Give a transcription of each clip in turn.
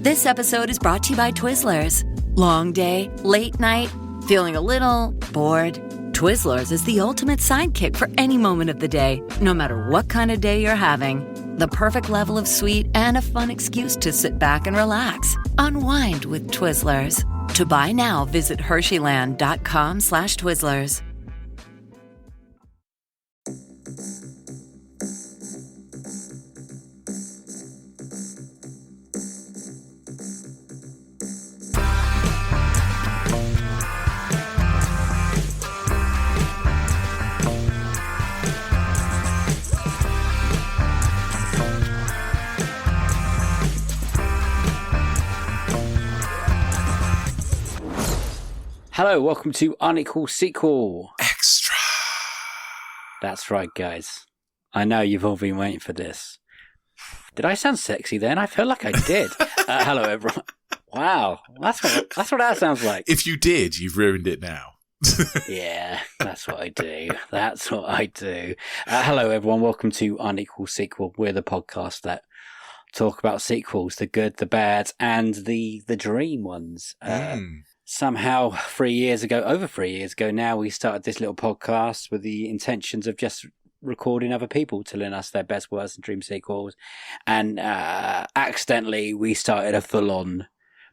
This episode is brought to you by Twizzlers. Long day, late night, feeling a little bored? Twizzlers is the ultimate sidekick for any moment of the day, no matter what kind of day you're having. The perfect level of sweet and a fun excuse to sit back and relax. Unwind with Twizzlers. To buy now, visit Hersheyland.com/Twizzlers. Hello, welcome to Unequal Sequel. Extra. That's right, guys. I know you've all been waiting for this. Did I sound sexy then? I feel like I did. Hello, everyone. Wow, that's what that sounds like. If you did, you've ruined it now. Yeah, that's what I do. That's what I do. Hello, everyone. Welcome to Unequal Sequel. We're the podcast that talk about sequels, the good, the bad, and the dream ones. Somehow, over 3 years ago now, we started this little podcast with the intentions of just recording other people telling us their best, worst, and dream sequels. And accidentally, we started a full-on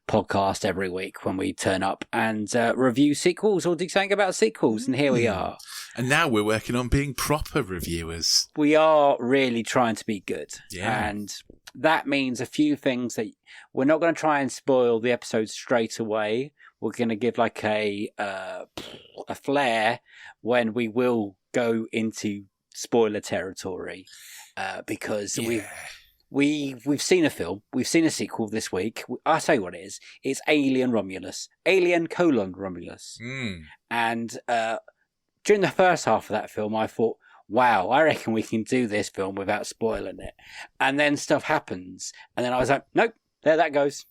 podcast every week when we turn up and review sequels or do something about sequels. And here we are. And now we're working on being proper reviewers. We are really trying to be good. Yeah. And that means a few things that we're not going to try and spoil the episode straight away. We're going to give like a flair when we will go into spoiler territory because we've seen a film, we've seen a sequel this week. I'll tell you what it is. It's Romulus. Romulus. And during the first half of that film, I thought, wow, I reckon we can do this film without spoiling it. And then stuff happens. And then I was like, nope, there that goes.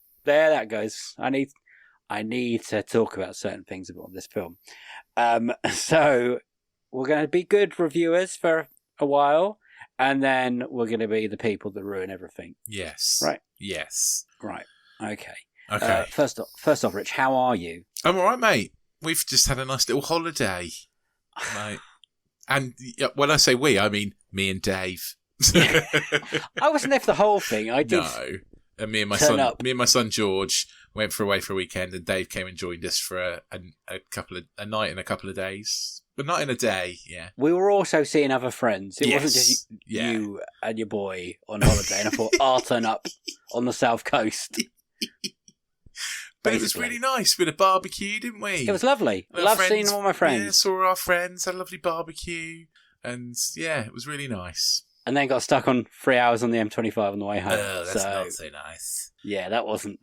I need to talk about certain things about this film. So we're going to be good reviewers for a while, and then we're going to be the people that ruin everything. Yes. Right? Yes. Right. Okay. Okay. First off, Rich, how are you? I'm all right, mate. We've just had a nice little holiday. Mate. And when I say we, I mean me and Dave. I wasn't there for the whole thing. I did. No. And me and my son George went away for a weekend, and Dave came and joined us for a night and a couple of days, but not in a day. Yeah, we were also seeing other friends. It wasn't just you and your boy on holiday. And I thought, I'll turn up on the south coast. But it was really nice. We had a barbecue, didn't we? It was lovely. Loved seeing all my friends. Yeah, saw our friends, had a lovely barbecue, and yeah, it was really nice. And then got stuck on 3 hours on the M25 on the way home. Oh, that's not so nice. Yeah, that wasn't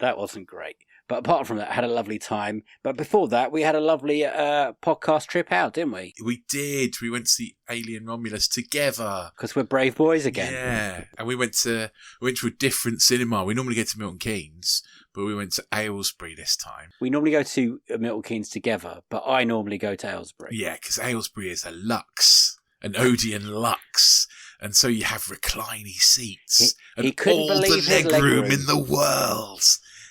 great. But apart from that, I had a lovely time. But before that, we had a lovely podcast trip out, didn't we? We did. We went to see Alien Romulus together. Because we're brave boys again. Yeah. And we went to a different cinema. We normally go to Milton Keynes, but we went to Aylesbury this time. We normally go to Milton Keynes together, but I normally go to Aylesbury. Yeah, because Aylesbury is a luxe, an Odeon luxe. And so you have recliny seats he couldn't all believe the his leg leg room room in the world.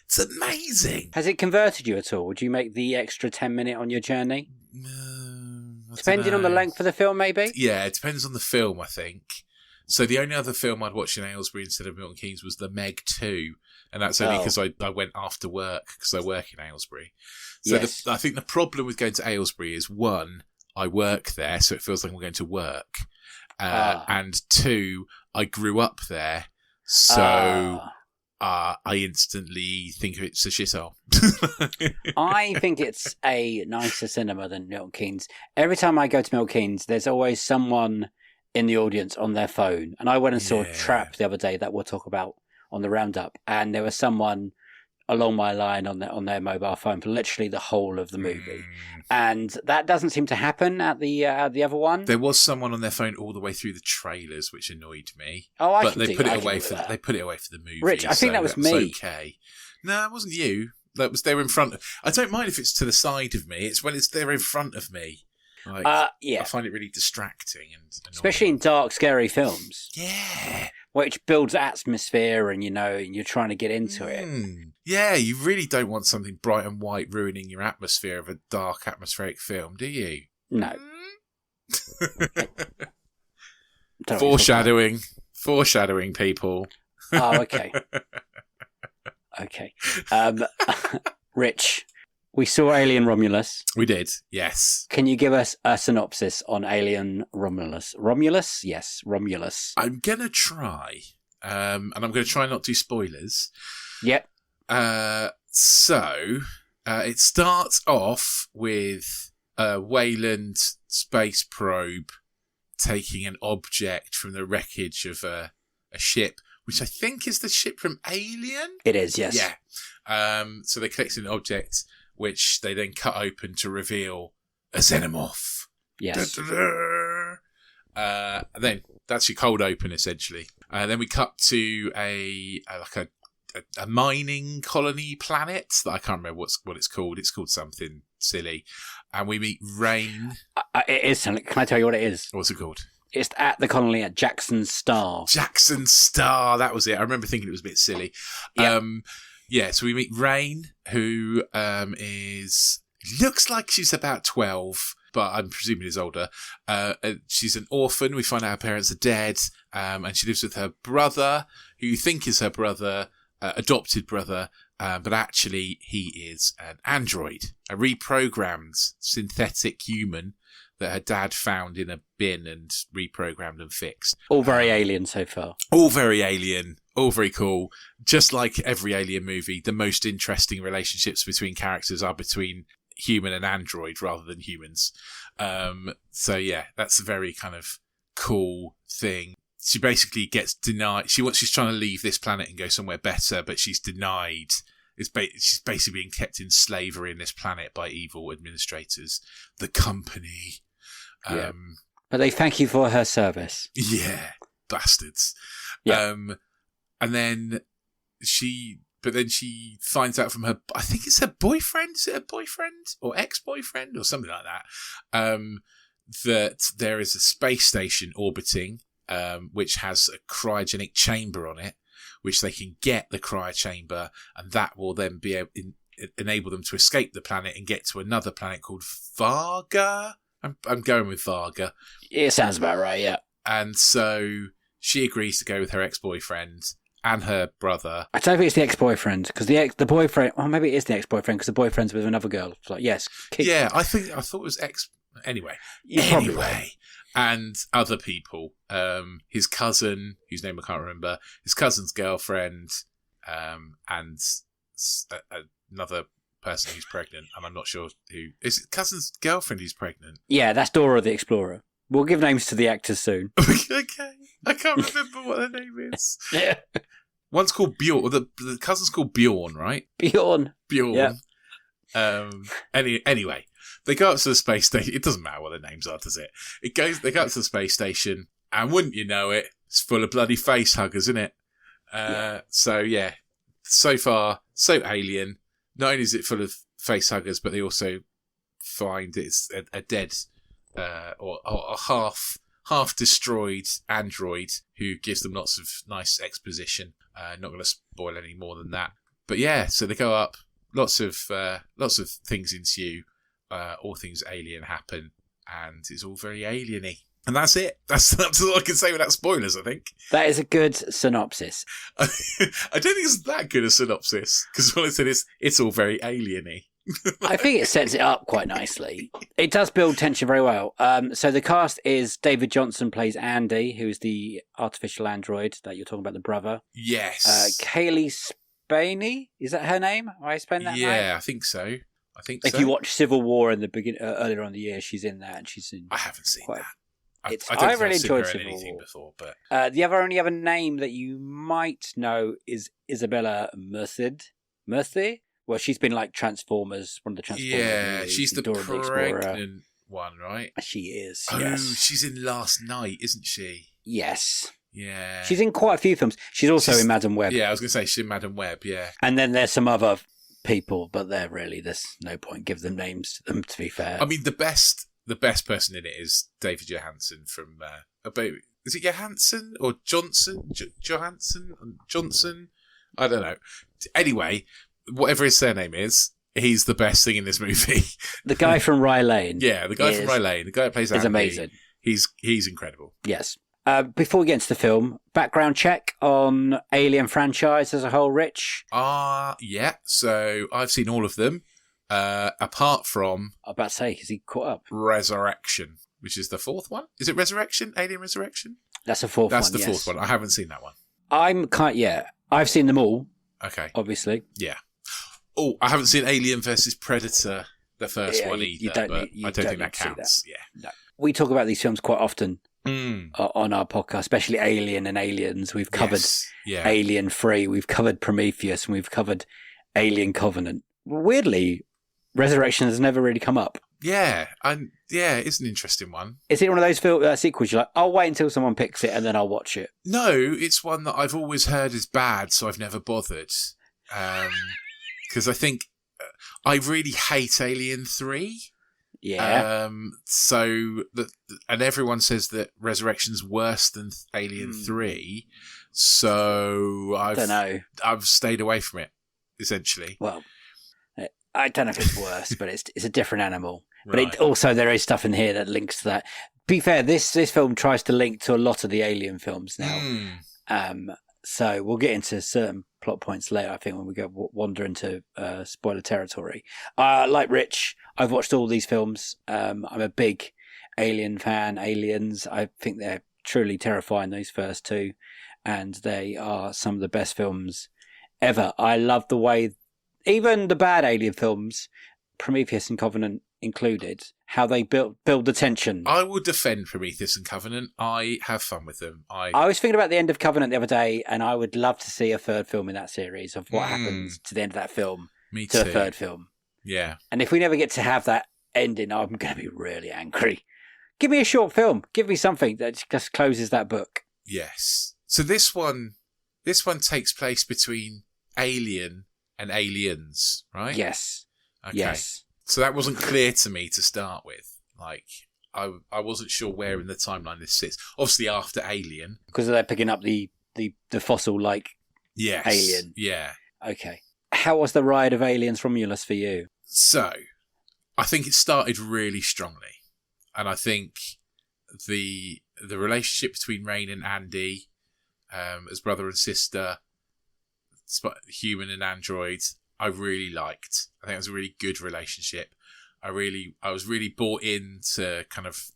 It's amazing. Has it converted you at all? Would you make the extra 10-minute on your journey? Depending on the length of the film, maybe? Yeah, it depends on the film, I think. So the only other film I'd watched in Aylesbury instead of Milton Keynes was The Meg 2. And that's only because I went after work, because I work in Aylesbury. So yes. I think the problem with going to Aylesbury is, one, I work there, so it feels like I'm going to work. And two, I grew up there, so I instantly think it's a shithole. I think it's a nicer cinema than Milton Keynes. Every time I go to Milton Keynes, there's always someone in the audience on their phone. And I went and saw Trap the other day that we'll talk about on the roundup, and there was someone along my line on their mobile phone for literally the whole of the movie. And that doesn't seem to happen at the other one. There was someone on their phone all the way through the trailers, which annoyed me. Oh, but they put it away for the movie. Rich, I think that was me. Okay. No, it wasn't you. They were in front of... I don't mind if it's to the side of me. It's when they're in front of me. Like, yeah. I find it really distracting and annoying. Especially in dark, scary films. Yeah. which builds atmosphere, and and you're trying to get into it. Yeah, you really don't want something bright and white ruining your atmosphere of a dark atmospheric film, do you? No. Foreshadowing, people. Oh, okay. Okay. Rich, we saw Alien Romulus. We did, yes. Can you give us a synopsis on Alien Romulus? Romulus? Yes, Romulus. I'm going to try, and I'm going to try not to do spoilers. Yep. So, it starts off with a Wayland space probe taking an object from the wreckage of a ship, which I think is the ship from Alien. It is, yes. Yeah. So they collect an object, which they then cut open to reveal a xenomorph. Yes. Then that's your cold open, essentially. Then we cut to a mining colony planet that I can't remember what it's called. It's called something silly. And we meet Rain. It is. Can I tell you what it is? What's it called? It's at the colony at Jackson Star. Jackson Star, that was it. I remember thinking it was a bit silly. Yep. So we meet Rain, who looks like she's about 12, but I'm presuming is older. She's an orphan. We find out her parents are dead, and she lives with her brother, who you think is her brother, adopted brother, but actually he is an android, a reprogrammed synthetic human that her dad found in a bin and reprogrammed and fixed. All very alien so far. All very alien. All very cool. Just like every Alien movie, the most interesting relationships between characters are between human and android rather than humans. So yeah, that's a very kind of cool thing. She basically gets denied. She's trying to leave this planet and go somewhere better, but she's denied. She's basically being kept in slavery in this planet by evil administrators. The company. Yeah. But they thank you for her service. Yeah, bastards. Yeah. And then she finds out from her, I think it's her boyfriend. Is it a boyfriend or ex-boyfriend or something like that? That there is a space station orbiting, which has a cryogenic chamber on it, which they can get the cryo chamber, and that will then be enable them to escape the planet and get to another planet called Varga. I'm going with Varga. It sounds about right, yeah. And so she agrees to go with her ex-boyfriend and her brother. I don't think it's the ex-boyfriend, because the boyfriend... Well, maybe it is the ex-boyfriend, because the boyfriend's with another girl. It's like, yes. Yeah, I thought it was ex... Anyway. And other people. His cousin, whose name I can't remember, his cousin's girlfriend, and another person who's pregnant, and I'm not sure who. Is it cousin's girlfriend who's pregnant? Yeah, that's Dora the Explorer. We'll give names to the actors soon. Okay. I can't remember what her name is. Yeah. One's called Bjorn. The cousin's called Bjorn, right? Bjorn. Yeah. Anyway, they go up to the space station. It doesn't matter what their names are, does it? They go up to the space station, and wouldn't you know it, it's full of bloody face huggers, isn't it? So yeah, so far so alien. Not only is it full of face huggers, but they also find it's a dead or a half destroyed android who gives them lots of nice exposition. Not going to spoil any more than that. But yeah, so they go up. Lots of things ensue. All things alien happen, and it's all very alien-y. And that's it. That's all I can say without spoilers, I think. That is a good synopsis. I don't think it's that good a synopsis, because what I said is, it's all very alien-y. I think it sets it up quite nicely. It does build tension very well. So the cast is David Johnson plays Andy, who's the artificial android that you're talking about, the brother. Yes. Kaylee Spaney, is that her name? Am I spelling that right? Yeah, I think so. If you watch Civil War in the earlier on in the year, she's in that, and she's in. I haven't seen that. I really enjoyed Civil War before, but the only other name that you might know is Isabella Merced. Well, she's been like Transformers, one of the Transformers. Yeah, movies, she's the Dora pregnant one, right? She is. Oh, yes. She's in Last Night, isn't she? Yes. Yeah. She's in quite a few films. She's also in Madam Web. Yeah, I was going to say she's in Madam Web. Yeah. And then there's some other people, but there's no point give them names to them. To be fair, I mean the best person in it is David Johansen from Is it Johansson or Johnson? Johnson? I don't know. Anyway, whatever his surname is, he's the best thing in this movie. The guy from Rye Lane. Yeah, the guy from Rye Lane. The guy that plays Andy. Is amazing. He's incredible. Yes. Before we get into the film, background check on Alien franchise as a whole, Rich? Yeah. So I've seen all of them, apart from... I was about to say, is he caught up? Resurrection, which is the fourth one. Is it Resurrection? Alien Resurrection? That's the fourth one, That's the fourth one. I haven't seen that one. I've seen them all. Okay. Obviously. Yeah. Oh, I haven't seen Alien versus Predator, the first one either, I don't think that counts. Yeah. No. We talk about these films quite often on our podcast, especially Alien and Aliens. We've covered Alien 3, we've covered Prometheus, and we've covered Alien Covenant. Weirdly, Resurrection has never really come up. Yeah, it's an interesting one. Is it one of those sequels you're like, I'll wait until someone picks it and then I'll watch it? No, it's one that I've always heard is bad, so I've never bothered. Because I think I really hate Alien 3. Yeah. And everyone says that Resurrection's worse than Alien 3. So I don't know. I've stayed away from it, essentially. Well, I don't know if it's worse, but it's a different animal. Right. But also there is stuff in here that links to that. Be fair, this film tries to link to a lot of the Alien films now. So we'll get into certain plot points later, I think, when we go wander into spoiler territory. Like Rich, I've watched all these films. I'm a big Alien fan. Aliens, I think they're truly terrifying, those first two. And they are some of the best films ever. I love the way, even the bad Alien films, Prometheus and Covenant included, how they build the tension. I will defend Prometheus and Covenant. I have fun with them. I was thinking about the end of Covenant the other day, and I would love to see a third film in that series of what happens to the end of that film. Me to too. a third film. Yeah. And if we never get to have that ending, I'm going to be really angry. Give me a short film. Give me something that just closes that book. Yes. So this one takes place between Alien and Aliens, right? Yes. Okay. Yes. So that wasn't clear to me to start with. Like, I wasn't sure where in the timeline this sits. Obviously after Alien. Because they're picking up the fossil-like alien. Yeah. Okay. How was the ride of Aliens Romulus for you? So, I think it started really strongly. And I think the relationship between Rain and Andy, as brother and sister, human and android, I really liked. I think it was a really good relationship. I was really bought into kind of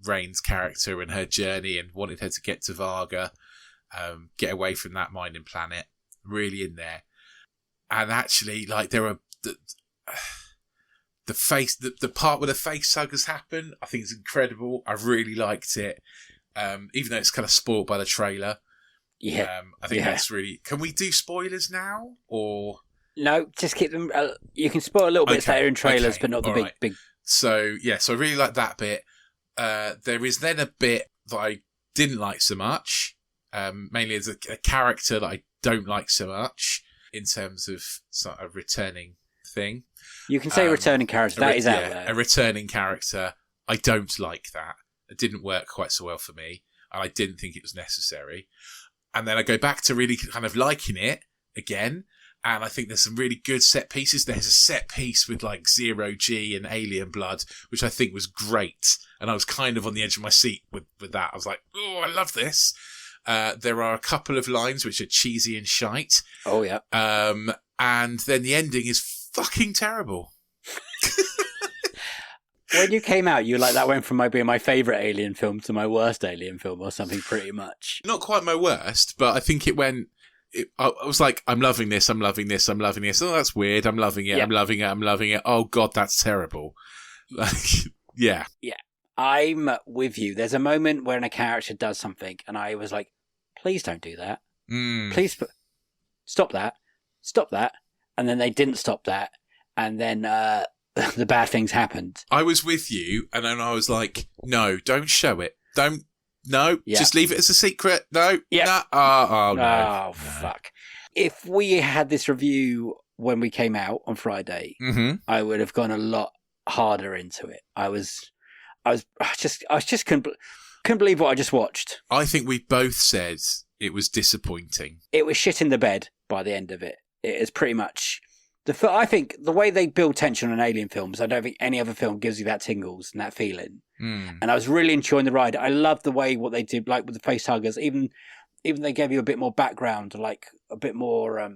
Rain's character and her journey, and wanted her to get to Varga, get away from that mining planet. Really in there. And actually, like, there are the part where the face huggers happen, I think it's incredible. I really liked it. Even though it's kind of spoiled by the trailer. Yeah. I think that's really... Can we do spoilers now? Or... No, just keep them... you can spoil a little bit later in trailers, but not the big... So I really like that bit. There is then a bit that I didn't like so much. Mainly as a character that I don't like so much, in terms of sort of returning thing. You can say returning character. That is out there. A returning character. I don't like that. It didn't work quite so well for me, and I didn't think it was necessary. And then I go back to really kind of liking it again, and I think there's some really good set pieces. There's a set piece with like Zero G and Alien Blood, which I think was great, and I was kind of on the edge of my seat with that. I was like, oh, I love this. There are a couple of lines which are cheesy and shite. Oh, yeah. And then the ending is fucking terrible. When you came out, you were like, that went from being my favourite Alien film to my worst Alien film or something, pretty much. Not quite my worst, but I think it went... I was like, I'm loving this, I'm loving this, I'm loving this. Oh, that's weird. I'm loving it, I'm loving it, I'm loving it. Oh, God, that's terrible. Like, yeah. Yeah. I'm with you. There's a moment when a character does something, and I was like, please don't do that. Please stop that. Stop that. And then they didn't stop that. And then the bad things happened. I was with you, and then I was like, no, don't show it. Just leave it as a secret. No. No. No. Oh, fuck. If we had this review when we came out on Friday, I would have gone a lot harder into it. I was just couldn't believe what I just watched. I think we both said it was disappointing. It was shit in the bed by the end of it. It is pretty much... I think the way they build tension on alien films, I don't think any other film gives you that tingles and that feeling. And I was really enjoying the ride. I loved the way what they did, like with the face huggers. Even they gave you a bit more background, like a bit more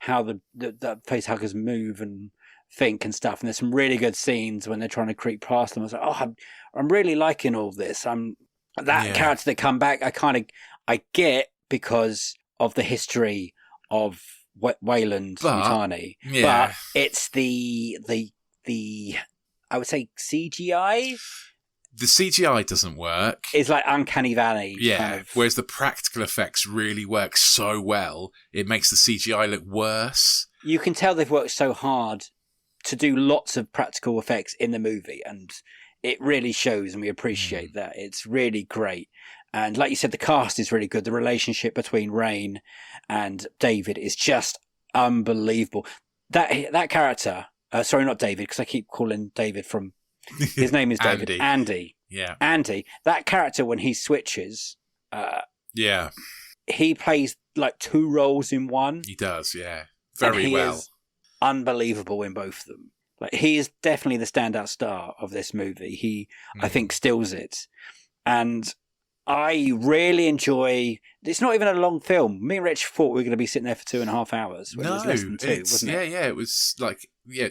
how the face huggers move and think and stuff. And there's some really good scenes when they're trying to creep past them. I was like, I'm really liking all this. Character that come back, I get because of the history of Wayland Yutani, but it's the I would say CGI. The CGI doesn't work. It's like uncanny valley. Yeah, kind of. Whereas the practical effects really work so well, it makes the CGI look worse. You can tell they've worked so hard to do lots of practical effects in the movie, and it really shows, and we appreciate that. It's really great. And like you said, the cast is really good. The relationship between Rain and David is just unbelievable. That character, sorry, not David, because I keep calling David from... His name is David. Andy. Yeah. Andy. That character, when he switches... He plays like two roles in one. He does, yeah. Very well. Is unbelievable in both of them. Like, he is definitely the standout star of this movie. He, I think, steals it. And... I really enjoy... It's not even a long film. Me and Rich thought we were going to be sitting there for 2.5 hours. When it was less than 2, wasn't it? Yeah, it was like,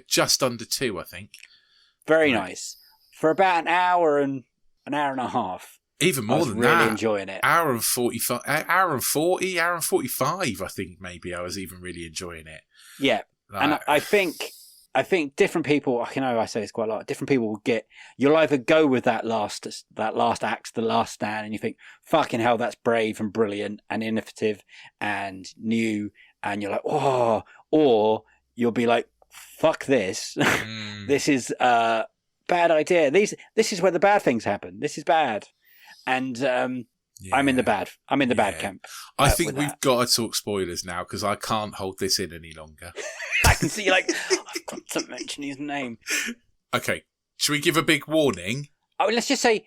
just under 2, I think. Very nice. For about an hour and a half. Even more than that. I was really enjoying it. Hour and 45, hour and 40, hour and 45, I think maybe I was even really enjoying it. Yeah. And I think different people, I know I say this quite a lot, different people will you'll either go with that last act, the last stand, and you think, fucking hell, that's brave and brilliant and innovative and new, and you're like, oh, or you'll be like, fuck this. This is a bad idea. This is where the bad things happen. This is bad. And I'm in the bad camp. I think we've got to talk spoilers now because I can't hold this in any longer. I can see I've got to mention his name. Okay, should we give a big warning? Oh, let's just say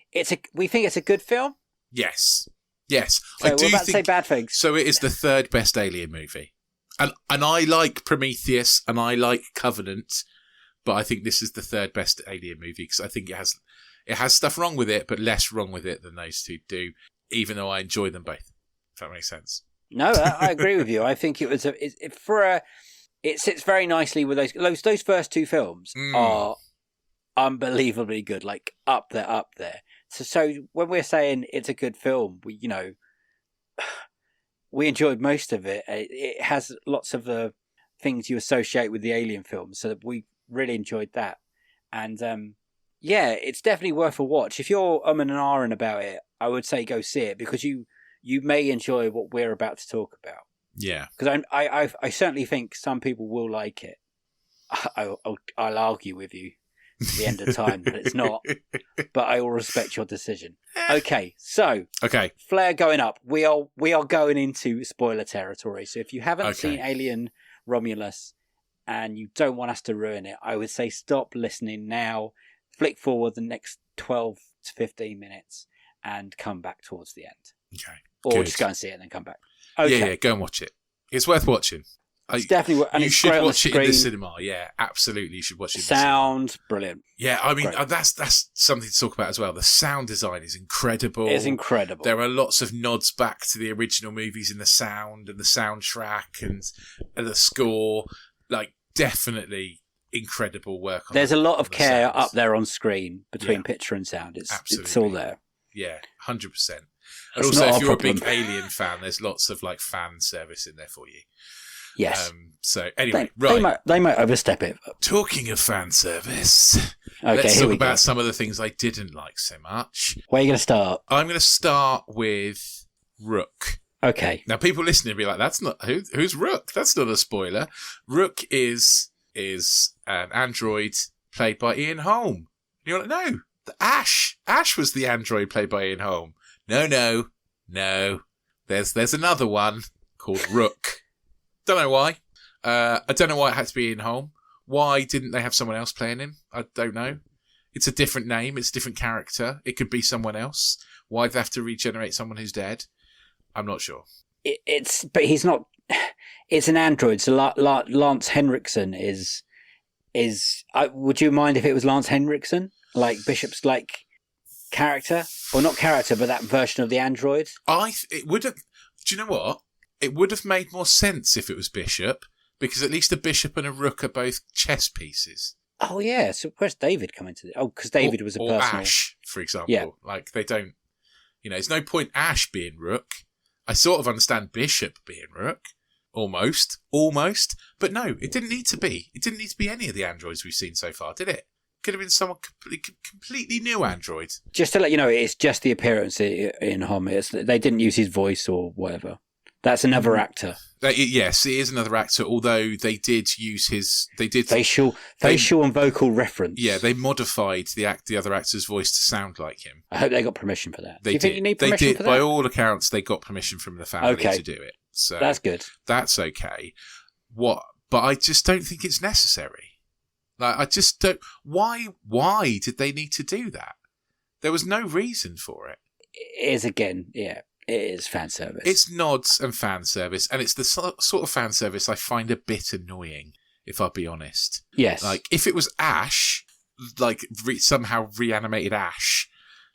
we think it's a good film. Yes. So we're about to say bad things. So it is the third best Alien movie, and I like Prometheus and I like Covenant, but I think this is the third best Alien movie because I think it has stuff wrong with it, but less wrong with it than those two do. Even though I enjoy them both, if that makes sense. No, I agree with you. I think it was it sits very nicely with those first two films are unbelievably good, like up there. So when we're saying it's a good film, we enjoyed most of it. It has lots of the things you associate with the Alien films, so we really enjoyed that. And it's definitely worth a watch. If you're and ahhing about it, I would say go see it because you may enjoy what we're about to talk about. Yeah, because I certainly think some people will like it. I'll argue with you at the end of time that it's not, but I will respect your decision. Okay, so flare going up. We are going into spoiler territory. So if you haven't seen Alien Romulus and you don't want us to ruin it, I would say stop listening now. Flick forward the next 12 to 15 minutes and come back towards the end. Okay. Or just go and see it and then come back. Okay. Yeah, go and watch it. It's worth watching. It's definitely worth. You should watch it in the cinema. Yeah, absolutely. You should watch it in the cinema. Sound brilliant. Yeah, I mean, that's something to talk about as well. The sound design is incredible. It's incredible. There are lots of nods back to the original movies in the sound and the soundtrack and the score. Like, definitely incredible work on There's a lot of care up there on screen between picture and sound. It's all there. Yeah, 100%. And also, if you're a big Alien fan, there's lots of like fan service in there for you. Yes. So anyway, right. They might overstep it. Talking of fan service, let's talk about some of the things I didn't like so much. Where are you going to start? I'm going to start with Rook. Okay. Now, people listening will be like, "That's not who's Rook? That's not a spoiler." Rook is an android played by Ian Holm. And you're like, no, Ash. Ash was the android played by Ian Holm. No. There's another one called Rook. Don't know why. I don't know why it had to be Ian Holm. Why didn't they have someone else playing him? I don't know. It's a different name. It's a different character. It could be someone else. Why do they have to regenerate someone who's dead? I'm not sure. But he's not. It's an android. So Lance Henriksen is. Would you mind if it was Lance Henriksen, like Bishop's character, or not character, but that version of the android? It would have. Do you know what? It would have made more sense if it was Bishop, because at least a bishop and a rook are both chess pieces. Oh yeah. So where's David come into it? Oh, because David was a or personal. Ash, for example. Yeah. Like they don't. There's no point Ash being rook. I sort of understand Bishop being rook. Almost. But no, it didn't need to be. It didn't need to be any of the androids we've seen so far, did it? Could have been someone completely new android. Just to let you know, it's just the appearance in Hom. They didn't use his voice or whatever. That's another actor. Yes, it is another actor, although they did use his... They did facial and vocal reference. Yeah, they modified the other actor's voice to sound like him. I hope they got permission for that. Do you think you need permission for that? By all accounts, they got permission from the family to do it. So that's good. That's okay. But I just don't think it's necessary. Like, I just don't... Why did they need to do that? There was no reason for it. It is, again, yeah. It is fan service. It's nods and fan service, and it's the sort of fan service I find a bit annoying, if I'll be honest. Yes. Like, if it was Ash, like, somehow reanimated Ash,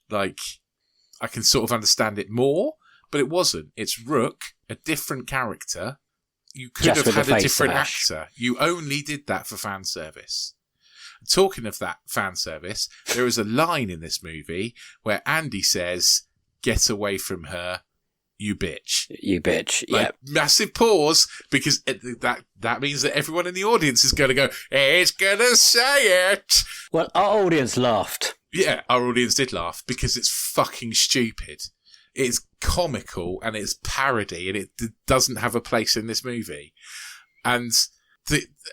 like, I can sort of understand it more, but it wasn't. It's Rook, a different character. You could have had a different actor. You only did that for fan service. Talking of that fan service, there is a line in this movie where Andy says... Get away from her, you bitch. You bitch, yeah. Massive pause, because that means that everyone in the audience is going to go, it's going to say it. Well, our audience laughed. Yeah, our audience did laugh, because it's fucking stupid. It's comical, and it's parody, and it doesn't have a place in this movie. And,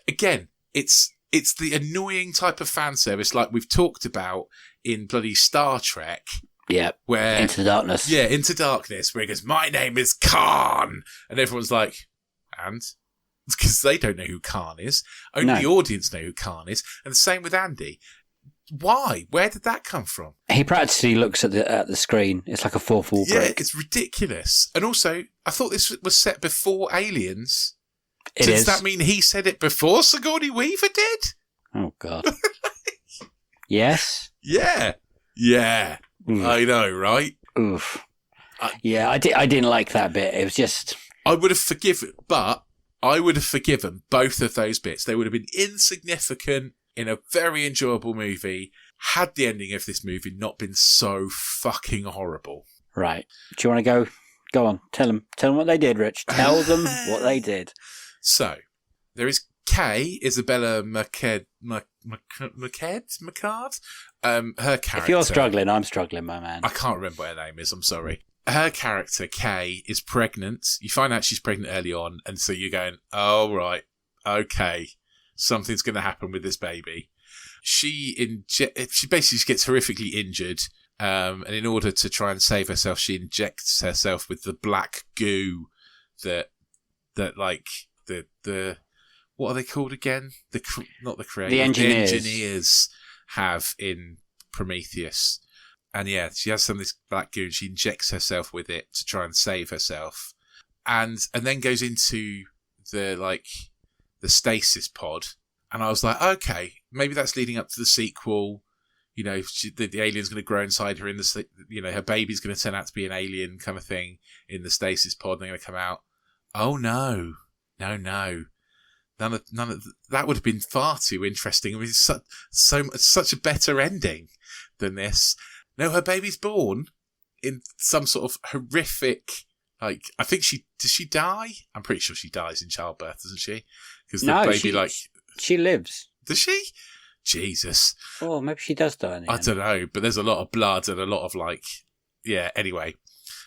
again, it's the annoying type of fan service like we've talked about in bloody Star Trek. Yeah, where Into Darkness. Yeah, Into Darkness, where he goes, my name is Khan. And everyone's like, and? Because they don't know who Khan is. Only the audience know who Khan is. And the same with Andy. Why? Where did that come from? He practically looks at the screen. It's like a fourth wall break. Yeah, it's ridiculous. And also, I thought this was set before Aliens. Does that mean he said it before Sigourney Weaver did? Oh, God. Yes? Yeah. Oof. I know, right? Oof. I didn't like that bit. It was just... I would have forgiven both of those bits. They would have been insignificant in a very enjoyable movie had the ending of this movie not been so fucking horrible. Right. Do you want to go? Go on. Tell them what they did, Rich. Tell them what they did. So, there is Kay, Isabella McCard. Her character. If you're struggling, I'm struggling, my man. I can't remember what her name is. I'm sorry. Her character, Kay, is pregnant. You find out she's pregnant early on, and so you're going, oh, right, okay, something's going to happen with this baby. She basically gets horrifically injured, and in order to try and save herself, she injects herself with the black goo that like the what are they called again? Not the creators. The engineers. The engineers have in Prometheus. And yeah, she has some of this black goo and she injects herself with it to try and save herself. And then goes into the stasis pod. And I was like, okay, maybe that's leading up to the sequel. You know, the alien's going to grow inside her her baby's going to turn out to be an alien kind of thing in the stasis pod. And they're going to come out. Oh no. None of that would have been far too interesting. I mean, it's such a better ending than this. No, her baby's born in some sort of horrific, I think does she die? I'm pretty sure she dies in childbirth, doesn't she? Because the baby, she lives. Does she? Jesus. Oh, maybe she does die in the end. I don't know, but there's a lot of blood and a lot of anyway.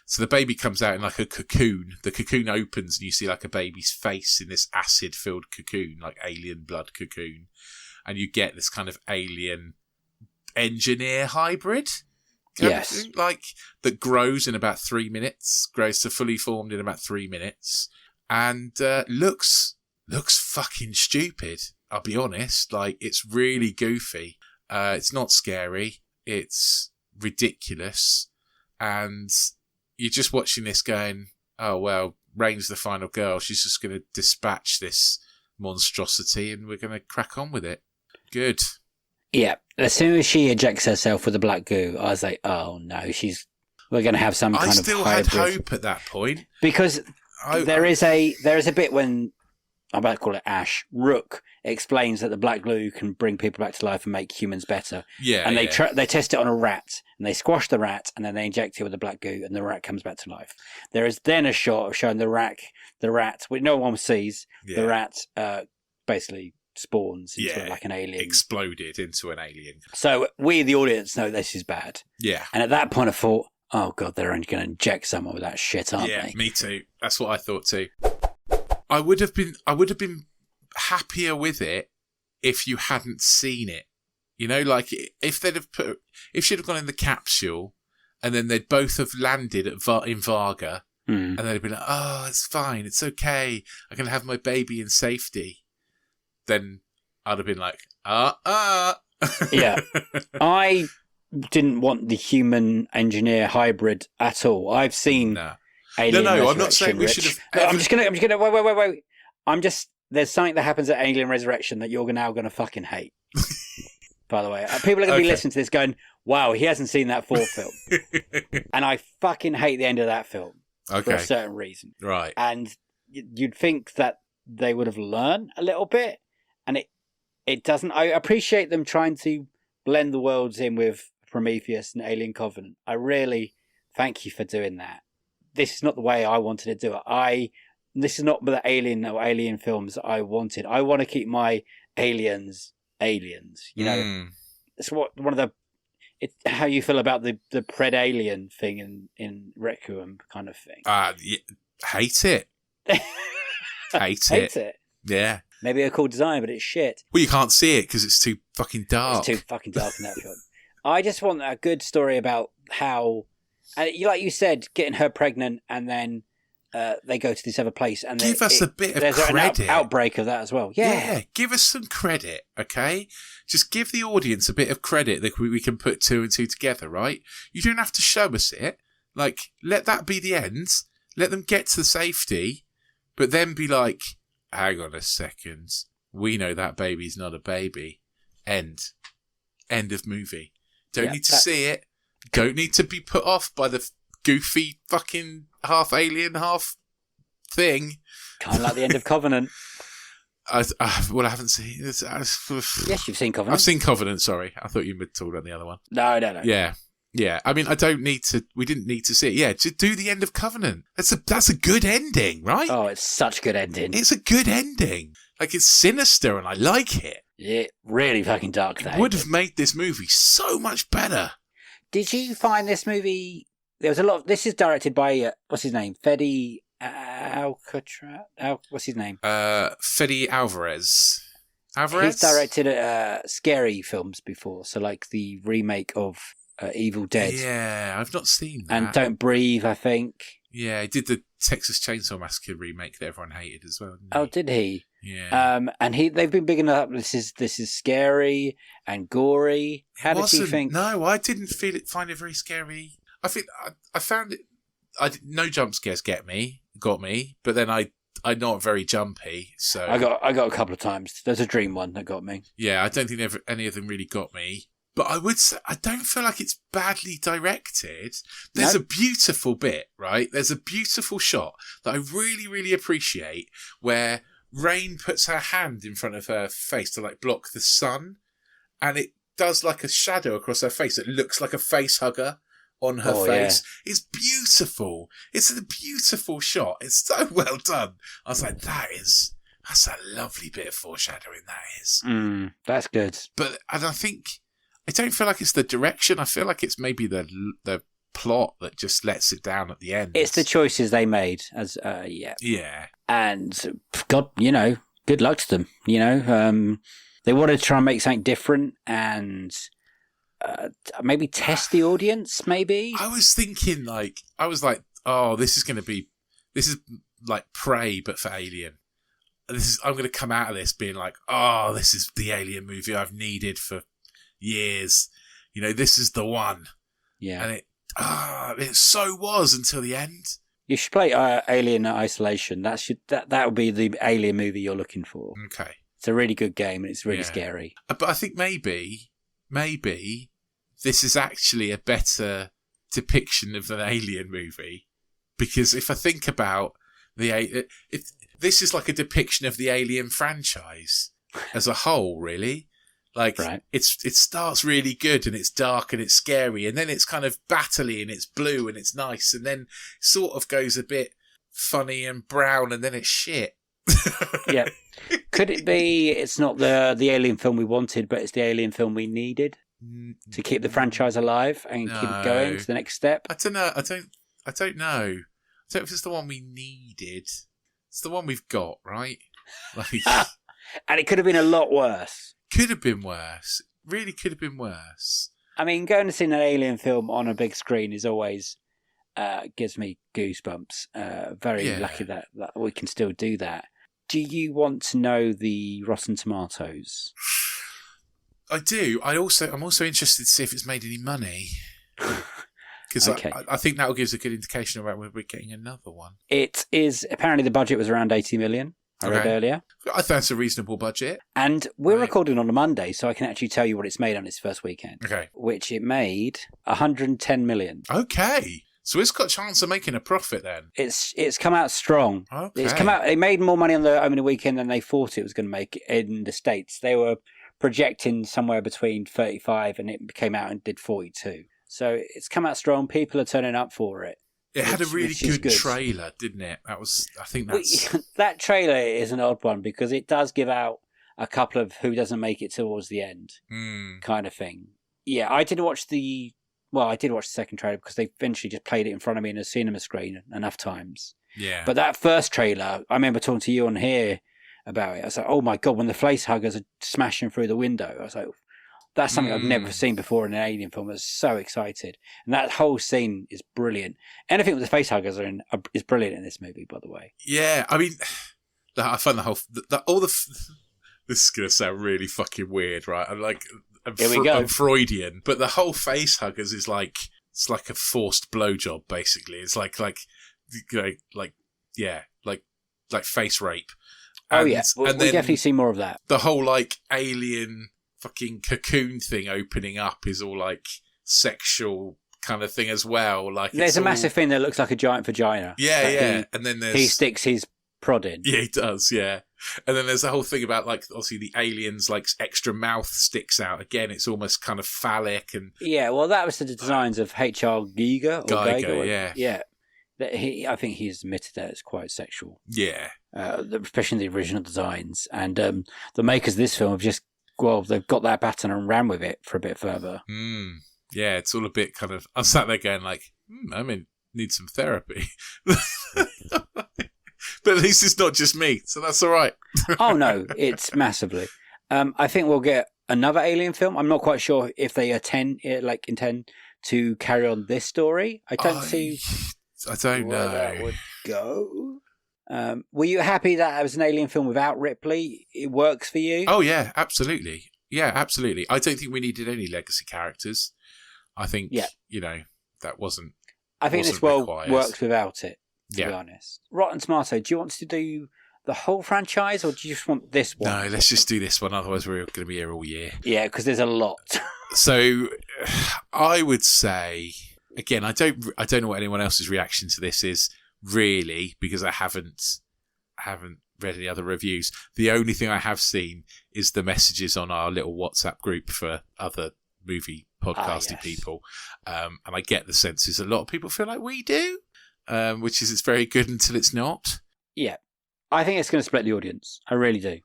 So the baby comes out in like a cocoon. The cocoon opens and you see like a baby's face in this acid-filled cocoon, like alien blood cocoon. And you get this kind of alien engineer hybrid. Yes. That grows in about 3 minutes, grows to fully formed in about 3 minutes, and looks fucking stupid. I'll be honest. It's really goofy. It's not scary. It's ridiculous, and you're just watching this going, oh, well, Rain's the final girl. She's just going to dispatch this monstrosity and we're going to crack on with it. Good. Yeah. As soon as she ejects herself with the black goo, I was like, oh no, we're going to have some kind of hybrid. I still had hope at that point. Because there is a bit when, I'm about to call it Ash, Rook explains that the black glue can bring people back to life and make humans better. Yeah. And they test it on a rat, and they squash the rat, and then they inject it with the black goo, and the rat comes back to life. There is then a shot of showing the rat, which no one sees. Yeah. The rat basically spawns into like an alien. Exploded into an alien. So we, the audience, know this is bad. Yeah. And at that point I thought, oh God, they're only going to inject someone with that shit, aren't they? Yeah, me too. That's what I thought too. I would have been happier with it if you hadn't seen it. You know, like if she'd have gone in the capsule and then they'd both have landed in Varga and they'd have been like, oh, it's fine, it's okay, I can have my baby in safety. Then I'd have been like, Yeah. I didn't want the human engineer hybrid at all. I've seen Alien Resurrection. I'm not saying we should have. I'm just gonna wait. There's something that happens at Alien Resurrection that you're now gonna fucking hate. By the way, people are gonna be listening to this going, "Wow, he hasn't seen that fourth film," and I fucking hate the end of that film for a certain reason. Right. And you'd think that they would have learned a little bit, and it doesn't. I appreciate them trying to blend the worlds in with Prometheus and Alien Covenant. I really thank you for doing that. This is not the way I wanted to do it. This is not the alien films I wanted. I want to keep my aliens. You know, it's it's how you feel about the pred alien thing in Requiem kind of thing. Hate it. Hate it. Yeah. Maybe a cool design, but it's shit. Well, you can't see it because it's too fucking dark. It's too fucking dark in that film. I just want a good story about how, and like you said, getting her pregnant, and then they go to this other place, and give us a bit of credit. There's an outbreak of that as well. Yeah, give us some credit, okay? Just give the audience a bit of credit that we can put two and two together, right? You don't have to show us it. Like, let that be the end. Let them get to safety, but then be like, hang on a second. We know that baby's not a baby. End of movie. Don't need to see it. Don't need to be put off by the goofy fucking half alien, half thing. Kind of like the end of Covenant. I haven't seen it. Yes, you've seen Covenant. I've seen Covenant, sorry. I thought you were talking about the other one. No. Yeah. I mean, we didn't need to see it. Yeah, just do the end of Covenant. That's a good ending, right? Oh, it's such a good ending. It's a good ending. Like, it's sinister and I like it. Yeah, really fucking dark, though. Would have made this movie so much better. Did you find this movie... There was a lot... This is directed by... what's his name? Fede Alcatraz? What's his name? Fede Alvarez. He's directed scary films before, so like the remake of Evil Dead. Yeah, I've not seen that. And Don't Breathe, I think. Yeah, he did the Texas Chainsaw Massacre remake that everyone hated as well. Oh, did he? Yeah. And they've been bigging up. This is scary and gory. How did you think? No, I didn't find it very scary. I think I found it. No jump scares got me, but then I'm not very jumpy, so I got a couple of times. There's a dream one that got me. Yeah, I don't think any of them really got me. But I would say, I don't feel like it's badly directed. There's a beautiful bit, right? There's a beautiful shot that I really, really appreciate where Rain puts her hand in front of her face to like block the sun. And it does like a shadow across her face. It looks like a face hugger on her face. Yeah. It's beautiful. It's a beautiful shot. It's so well done. I was like, that's a lovely bit of foreshadowing, that is. That's good. And I don't feel like it's the direction. I feel like it's maybe the plot that just lets it down at the end. It's the choices they made. Yeah. And God, good luck to them. They wanted to try and make something different and maybe test the audience. Maybe I was thinking oh, this is like Prey, but for Alien. I'm going to come out of this being like, oh, this is the Alien movie I've needed for years. This is the one. Yeah. And It so was until the end. You should play Alien Isolation. That would be the Alien movie you're looking for. Okay. It's a really good game and it's really scary. But I think maybe this is actually a better depiction of an Alien movie, because if I think about this is like a depiction of the Alien franchise as a whole, really. Like, it starts really good and it's dark and it's scary, and then it's kind of battley and it's blue and it's nice, and then sort of goes a bit funny and brown, and then it's shit. Yeah. Could it be it's not the Alien film we wanted, but it's the Alien film we needed to keep the franchise alive and keep it going to the next step? I don't know. I don't know. I don't know if it's the one we needed. It's the one we've got, right? Like, and it could have been a lot worse. Could have been worse. Really could have been worse. I mean, going to see an Alien film on a big screen is always gives me goosebumps. Very lucky that we can still do that. Do you want to know the Rotten Tomatoes? I do. I'm also interested to see if it's made any money. Because I think that will give us a good indication about whether we're getting another one. It is, apparently the budget was around 80 million. I read earlier. I think that's a reasonable budget. And we're recording on a Monday, so I can actually tell you what it's made on its first weekend. Okay. Which it made 110 million. Okay. So it's got a chance of making a profit then. It's come out strong. Okay. It made more money on the opening weekend than they thought it was going to make in the States. They were projecting somewhere between 35 and it came out and did 42. So it's come out strong. People are turning up for it. It had a really good trailer, didn't it? That trailer is an odd one because it does give out a couple of who doesn't make it towards the end kind of thing. Yeah, I did watch the second trailer because they eventually just played it in front of me in a cinema screen enough times. Yeah. But that first trailer, I remember talking to you on here about it. I was like, oh my God, when the face huggers are smashing through the window, I was like, that's something I've never seen before in an Alien film. I was so excited. And that whole scene is brilliant. Anything with the facehuggers are in is brilliant in this movie, by the way. Yeah, I mean, I find this is going to sound really fucking weird, right? I'm Freudian, but the whole facehuggers is like, it's like a forced blowjob, basically. It's like face rape. And, we definitely see more of that. The whole like alien fucking cocoon thing opening up is all like sexual kind of thing as well. Like there's a massive thing that looks like a giant vagina. Yeah. And then he sticks his prod in. Yeah, he does. Yeah. And then there's the whole thing about like obviously the aliens like extra mouth sticks out. Again, it's almost kind of phallic and yeah. Well, that was the designs of H.R. Giger. Yeah. I think he's admitted that it's quite sexual. Yeah. Especially the original designs, and the makers of this film have they've got that pattern and ran with it for a bit further. Yeah, it's all a bit kind of. I'm sat there going like, need some therapy. But at least it's not just me, so that's all right. Oh no, it's massively. I think we'll get another Alien film. I'm not quite sure if they intend to carry on this story. I don't know where that would go. Were you happy that it was an Alien film without Ripley? It works for you? Oh yeah, absolutely. Yeah, absolutely. I don't think we needed any legacy characters. I think that wasn't. I think this works without it. To be honest, Rotten Tomato. Do you want to do the whole franchise, or do you just want this one? No, let's just do this one. Otherwise, we're going to be here all year. Yeah, because there's a lot. So, I would say again, I don't know what anyone else's reaction to this is really, because I haven't read any other reviews. The only thing I have seen is the messages on our little WhatsApp group for other movie podcasting people, and I get the sense is a lot of people feel like we do. Which is it's very good until it's not. Yeah. I think it's going to split the audience. I really do.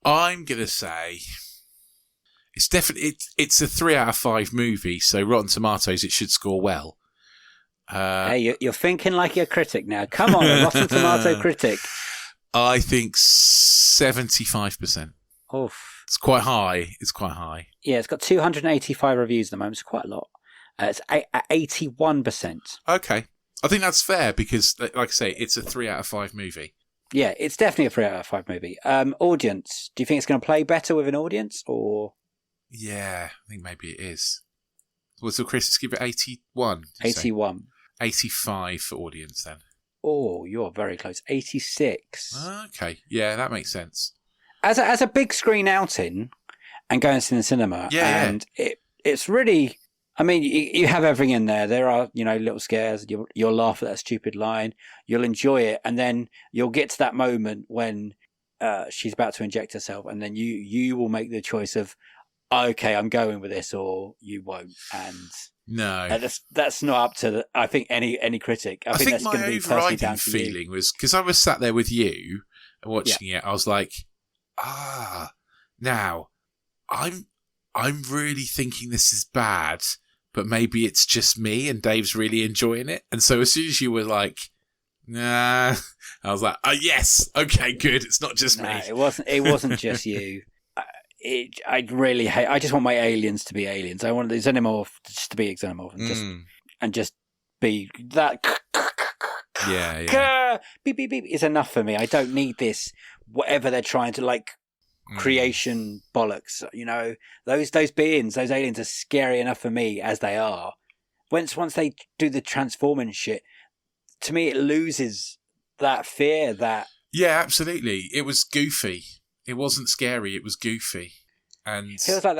I'm going to say it's definitely it's a 3 out of 5 movie, so Rotten Tomatoes it should score well. Hey, you're thinking like you're a critic now. Come on, a Rotten Tomato critic. I think 75%. Oof. It's quite high. Yeah, it's got 285 reviews at the moment. It's quite a lot. It's at 81%. Okay. I think that's fair because, like I say, it's a 3 out of 5 movie. Yeah, it's definitely a 3 out of 5 movie. Audience, do you think it's going to play better with an audience, or? Yeah, I think maybe it is. So Chris, let's give it 81. 81. 85 for audience then. Oh, you're very close. 86. Okay, yeah, that makes sense. As a big screen outing and going to the cinema, it's really. I mean, you have everything in there. There are, little scares. You'll laugh at that stupid line. You'll enjoy it, and then you'll get to that moment when she's about to inject herself, and then you will make the choice of, okay, I'm going with this, or you won't. And no, that's not up to I think any critic. I think that's my going to be personally down overriding to feeling was because I was sat there with you and watching it. I was like, now I'm really thinking this is bad. But maybe it's just me and Dave's really enjoying it. And so as soon as you were like, nah, I was like, oh, yes. Okay, good. It's not just me. It wasn't just you. I really hate, I just want my aliens to be aliens. I want the xenomorph just to be xenomorph and just be that. Yeah. Beep, beep, beep is enough for me. I don't need this, whatever they're trying to creation bollocks, those beings, those aliens are scary enough for me as they are. Once they do the transforming shit, to me it loses that fear. That absolutely, it was goofy. It wasn't scary. It was goofy, and it feels like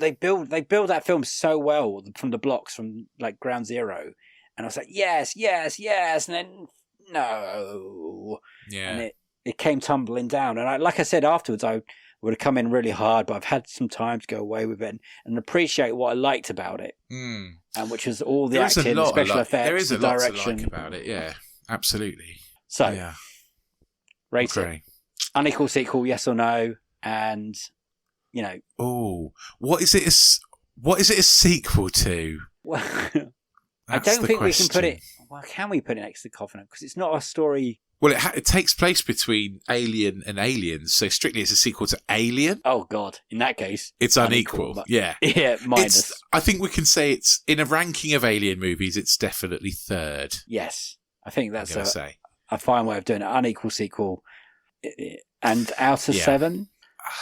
they build that film so well from the blocks from like Ground Zero, and I was like yes, and then no, and it came tumbling down. And like I said afterwards, I would have come in really hard, but I've had some time to go away with it and appreciate what I liked about it. And which was all the acting, the special effects, there is a the lot direction. to like about it, yeah, absolutely. So, rate it. Unequal sequel, yes or no? And, what is it a sequel to? Well, I don't think we can put it... Well, can we put it next to Covenant? Because it's not a story... Well, it takes place between Alien and Aliens, so strictly it's a sequel to Alien. Oh, God. In that case... It's unequal. Yeah. Yeah, minus. I think we can say it's, in a ranking of Alien movies, it's definitely third. Yes. I think that's a fine way of doing it. Unequal sequel. And out of 7.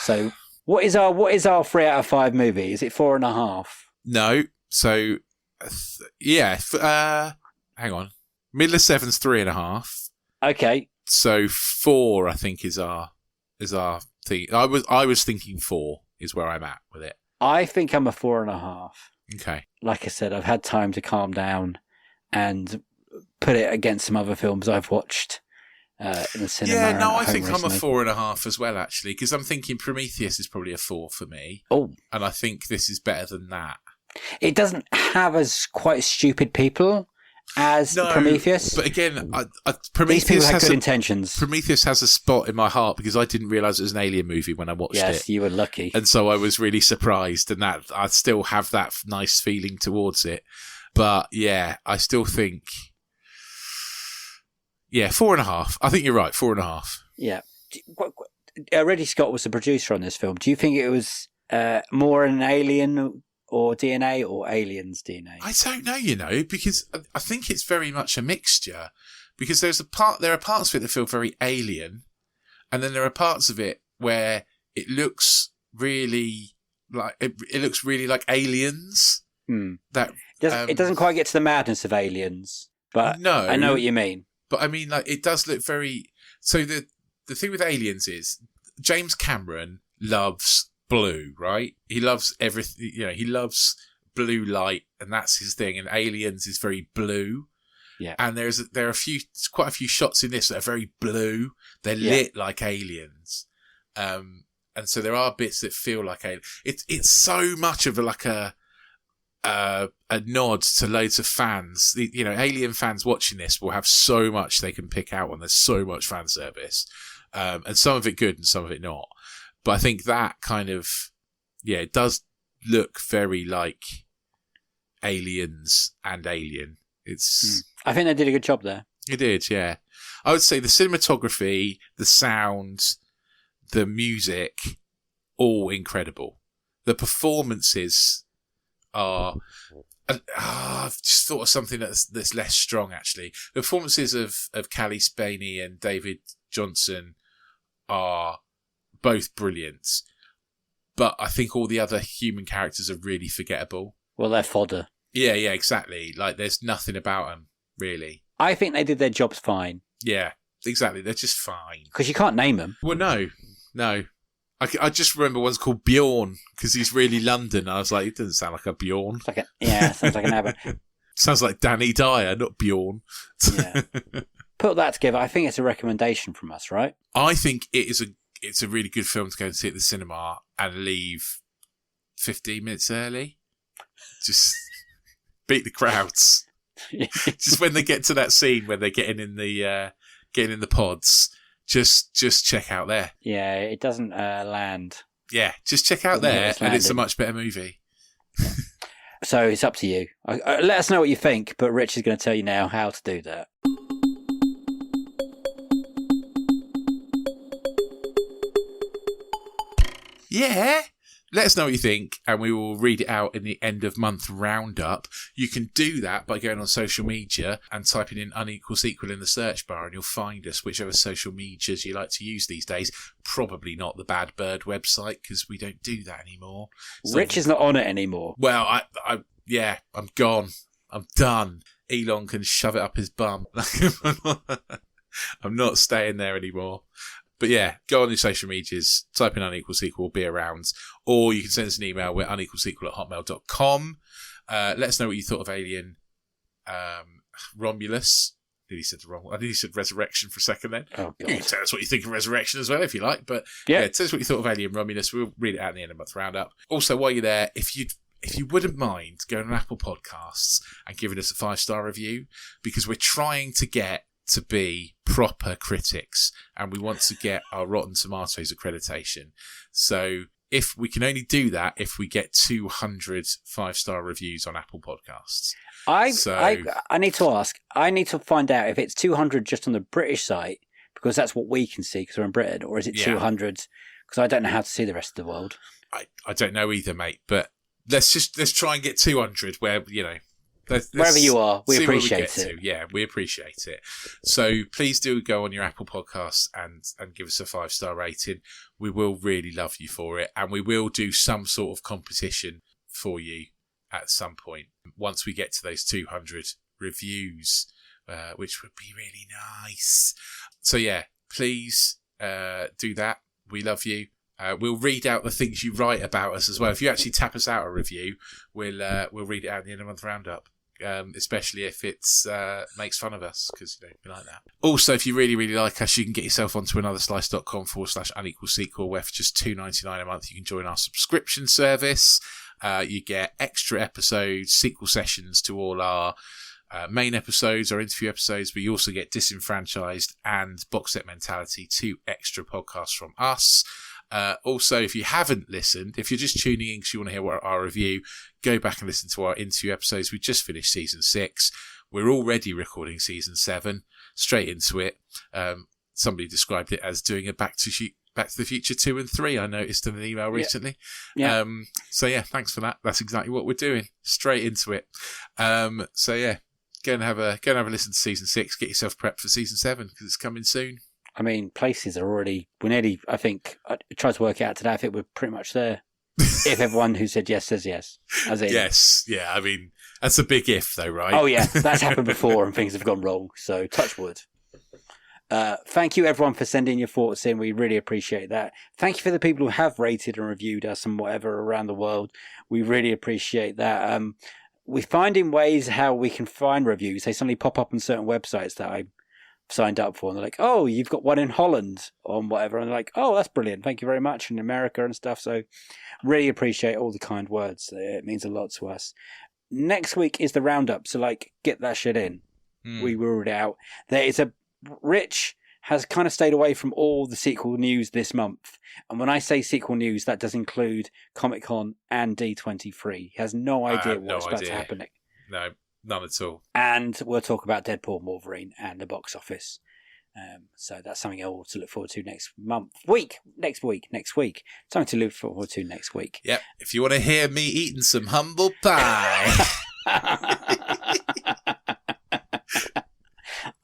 So, what is our 3 out of 5 movie? Is it 4.5? No. So, hang on. Middle of 7's 3.5. Okay. So 4, I think, is our thing. I was thinking 4 is where I'm at with it. I think I'm a 4.5. Okay. Like I said, I've had time to calm down and put it against some other films I've watched in the cinema. Yeah, no, I think recently. I'm a 4.5 as well, actually, because I'm thinking Prometheus is probably a 4 for me. Oh. And I think this is better than that. It doesn't have as quite stupid people as Prometheus. But again, These people had good intentions. Prometheus has a spot in my heart because I didn't realise it was an Alien movie when I watched it. Yes, you were lucky. And so I was really surprised, and that I still have that nice feeling towards it. But yeah, I still think 4.5. I think you're right, 4.5. Yeah. Ridley Scott was the producer on this film. Do you think it was more an alien or DNA or aliens DNA? I don't know, because I think it's very much a mixture. Because there are parts of it that feel very alien, and then there are parts of it where it looks really like aliens. That it doesn't quite get to the madness of aliens, but no, I know what you mean. But I mean, like, it does look very. So the thing with aliens is James Cameron loves blue, right? He loves everything. He loves blue light, and that's his thing. And Aliens is very blue. Yeah. And there are quite a few shots in this that are very blue. They're lit like aliens. And so there are bits that feel like aliens. It's so much of a nod to loads of fans. Alien fans watching this will have so much they can pick out on. There's so much fan service. And some of it good and some of it not. But I think that kind of, it does look very like Aliens and Alien. I think they did a good job there. It did, yeah. I would say the cinematography, the sound, the music, all incredible. The performances are... I've just thought of something that's less strong, actually. The performances of Callie Spaney and David Johnson are both brilliant, but I think all the other human characters are really forgettable. Well, they're fodder. Yeah, exactly. Like, there's nothing about them, really. I think they did their jobs fine. Yeah, exactly. They're just fine. Because you can't name them. Well, no. I just remember one's called Bjorn, because he's really London. I was like, it doesn't sound like a Bjorn. Sounds like an Abbott. Sounds like Danny Dyer, not Bjorn. Yeah. Put that together. I think it's a recommendation from us, right? I think it's a really good film to go and see at the cinema and leave 15 minutes early. Just beat the crowds. Just when they get to that scene when they're getting in the pods, just check out there. Yeah, it doesn't land. Yeah, just check out there, and it's a much better movie. So it's up to you. Let us know what you think, but Rich is going to tell you now how to do that. Yeah. Let us know what you think, and we will read it out in the end of month roundup. You can do that by going on social media and typing in Unequal Sequel in the search bar, and you'll find us, whichever social medias you like to use these days. Probably not the Bad Bird website, because we don't do that anymore. Rich is not on it anymore. Well, I'm gone. I'm done. Elon can shove it up his bum. I'm not staying there anymore. But yeah, go on your social medias, type in Unequal Sequel, we'll be around. Or you can send us an email, we're unequalsequel@hotmail.com. Let us know what you thought of Alien Romulus. I nearly said Resurrection for a second then. Oh, God. You can tell us what you think of Resurrection as well if you like. But yeah, tell us what you thought of Alien Romulus. We'll read it out at the end of the month roundup. Also, while you're there, if you wouldn't mind going on Apple Podcasts and giving us a 5-star review, because we're trying to get to be proper critics and we want to get our Rotten Tomatoes accreditation. So if we can only do that if we get 200 5-star reviews on Apple Podcasts. I need to ask. I need to find out if it's 200 just on the British site, because that's what we can see because we're in Britain, or is it 200 because I don't know how to see the rest of the world. I don't know either, mate, but let's try and get 200 where, you know, wherever you are, we appreciate it. Yeah, we appreciate it. So please do go on your Apple Podcasts and give us a 5-star rating. We will really love you for it. And we will do some sort of competition for you at some point once we get to those 200 reviews, which would be really nice. So yeah, please do that. We love you. We'll read out the things you write about us as well. If you actually tap us out a review, we'll read it out at the end of the month roundup. Especially if it makes fun of us, because we like that. Also, if you really, really like us, you can get yourself onto anotherslice.com/unequal sequel, where for just $2.99 a month you can join our subscription service. You get extra episodes, sequel sessions to all our main episodes, our interview episodes, but you also get Disenfranchised and Box Set Mentality, 2 extra podcasts from us. Also, if you haven't listened, if you're just tuning in because you want to hear our review, go back and listen to our interview episodes. We just finished season 6. We're already recording season 7, straight into it. Somebody described it as doing a Back to the Future 2 and 3. I noticed in an email recently. Yeah. So yeah, thanks for that. That's exactly what we're doing. Straight into it. So yeah, go and have a listen to season 6. Get yourself prepped for season 7 because it's coming soon. I mean, places are already, we're nearly, I think, I tried to work it out today, I think we're pretty much there. If everyone who said yes says yes. Yes, yeah, I mean, that's a big if though, right? Oh yeah, that's happened before and things have gone wrong, so touch wood. Thank you everyone for sending your thoughts in, we really appreciate that. Thank you for the people who have rated and reviewed us and whatever around the world, we really appreciate that. We're finding ways how we can find reviews, they suddenly pop up on certain websites that I signed up for, and they're like, oh, you've got one in Holland on whatever, and they're like, oh, that's brilliant, thank you very much, in America and stuff. So really appreciate all the kind words, it means a lot to us. Next week is the roundup, so like get that shit in. We ruled it out. There is Rich has kind of stayed away from all the sequel news this month, and when I say sequel news, that does include Comic-Con and D23. He has no idea what's about to happen. No, none at all. And we'll talk about Deadpool, Wolverine, and the box office. So that's something else to look forward to next week. Something to look forward to next week. Yep. If you want to hear me eating some humble pie.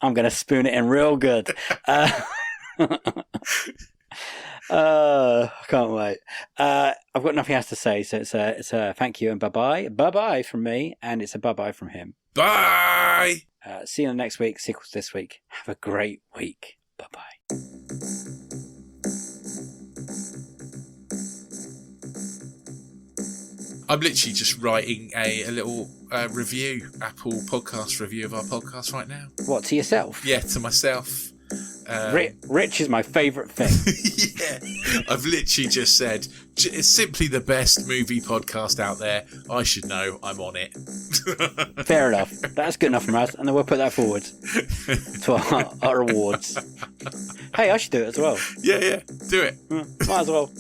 I'm going to spoon it in real good. I can't wait. I've got nothing else to say, so it's a thank you and bye bye from me, and it's a bye from him. Bye. See you next week. Sequels this week. Have a great week. Bye bye. I'm literally just writing a little review, Apple podcast review of our podcast right now. What, to yourself? Yeah, to myself. Rich is my favourite thing. Yeah, I've literally just said it's simply the best movie podcast out there. I should know. I'm on it. Fair enough. That's good enough from us, and then we'll put that forward to our awards. Hey, I should do it as well. Yeah, do it. Might as well.